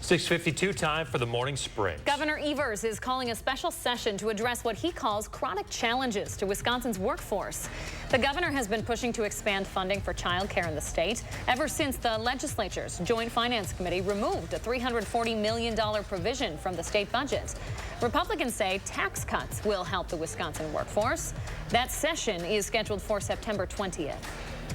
6:52 time for the morning sprint. Governor Evers is calling a special session to address what he calls chronic challenges to Wisconsin's workforce. The governor has been pushing to expand funding for child care in the state ever since the legislature's Joint Finance Committee removed a $340 million provision from the state budget. Republicans say tax cuts will help the Wisconsin workforce. That session is scheduled for September 20th.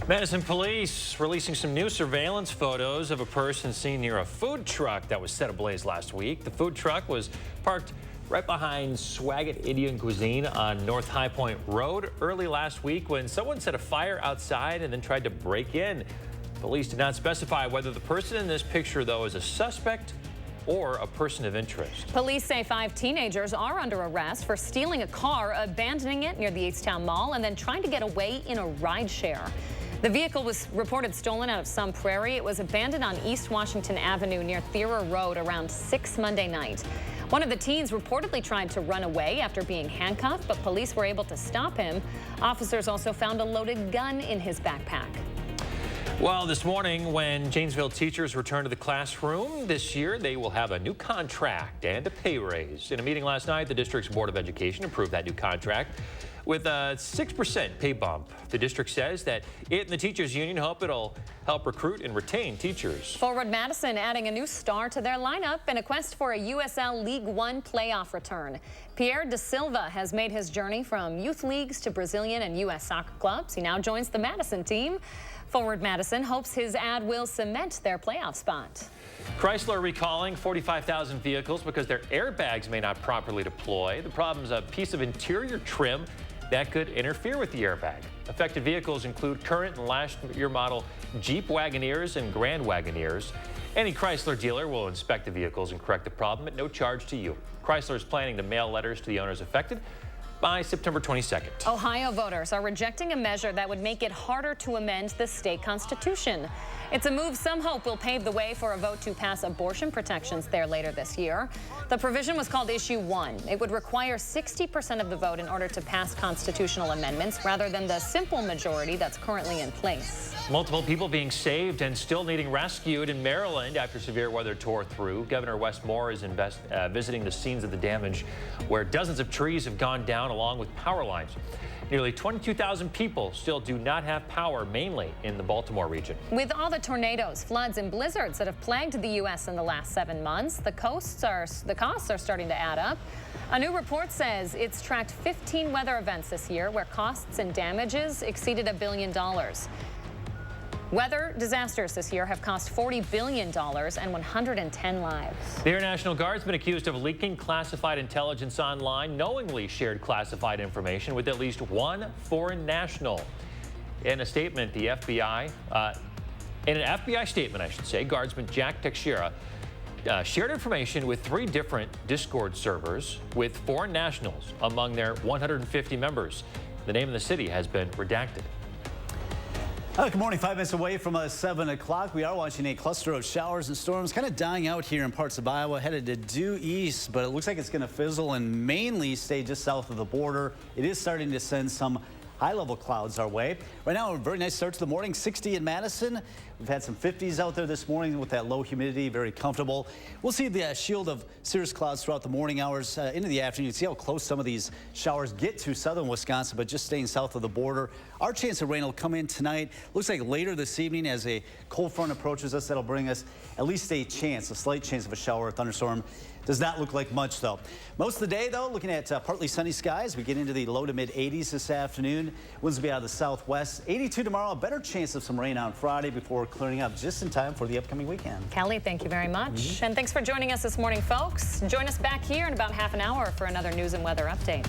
Madison police releasing some new surveillance photos of a person seen near a food truck that was set ablaze last week. The food truck was parked right behind Swagat Indian Cuisine on North High Point Road early last week when someone set a fire outside and then tried to break in. Police did not specify whether the person in this picture, though, is a suspect or a person of interest. Police say 5 teenagers are under arrest for stealing a car, abandoning it near the Easttown Mall, and then trying to get away in a rideshare. The vehicle was reported stolen out of Sun Prairie. It was abandoned on East Washington Avenue near Thera Road around 6 Monday night. One of the teens reportedly tried to run away after being handcuffed, but police were able to stop him. Officers also found a loaded gun in his backpack. Well, this morning, when Janesville teachers return to the classroom this year, they will have a new contract and a pay raise. In a meeting last night, the district's Board of Education approved that new contract with a 6% pay bump. The district says that it and the teachers union hope it'll help recruit and retain teachers. Forward Madison adding a new star to their lineup in a quest for a USL League One playoff return. Pierre Da Silva has made his journey from youth leagues to Brazilian and U.S. soccer clubs. He now joins the Madison team. Forward Madison hopes his ad will cement their playoff spot. Chrysler recalling 45,000 vehicles because their airbags may not properly deploy. The problem is a piece of interior trim that could interfere with the airbag. Affected vehicles include current and last year model Jeep Wagoneers and Grand Wagoneers. Any Chrysler dealer will inspect the vehicles and correct the problem at no charge to you. Chrysler is planning to mail letters to the owners affected by September 22nd. Ohio voters are rejecting a measure that would make it harder to amend the state constitution. It's a move some hope will pave the way for a vote to pass abortion protections there later this year. The provision was called Issue 1. It would require 60% of the vote in order to pass constitutional amendments rather than the simple majority that's currently in place. Multiple people being saved and still needing rescued in Maryland after severe weather tore through. Governor Wes Moore is visiting the scenes of the damage where dozens of trees have gone down along with power lines. Nearly 22,000 people still do not have power, mainly in the Baltimore region. With all the tornadoes, floods, and blizzards that have plagued the U.S. in the last 7 months, the costs are starting to add up. A new report says it's tracked 15 weather events this year where costs and damages exceeded $1 billion. Weather disasters this year have cost $40 billion and 110 lives. The Air National Guard's been accused of leaking classified intelligence online, knowingly shared classified information with at least one foreign national. In a statement, the FBI, in an FBI statement, I should say, Guardsman Jack Teixeira shared information with 3 different Discord servers with foreign nationals among their 150 members. The name of the city has been redacted. Good morning. 5 minutes away from 7 o'clock. We are watching a cluster of showers and storms kind of dying out here in parts of Iowa, headed to due east, but it looks like it's going to fizzle and mainly stay just south of the border. It is starting to send some high-level clouds our way. Right now, a very nice start to the morning. 60 in Madison. We've had some 50s out there this morning with that low humidity, very comfortable. We'll see the shield of cirrus clouds throughout the morning hours into the afternoon. You see how close some of these showers get to southern Wisconsin, but just staying south of the border. Our chance of rain will come in tonight. Looks like later this evening as a cold front approaches us, that'll bring us at least a slight chance of a shower or thunderstorm. Does not look like much, though. Most of the day, though, looking at partly sunny skies. We get into the low to mid 80s this afternoon. Winds will be out of the southwest. 82 tomorrow. A better chance of some rain on Friday before clearing up just in time for the upcoming weekend. Kelly, thank you very much. And thanks for joining us this morning, folks. Join us back here in about half an hour for another news and weather update.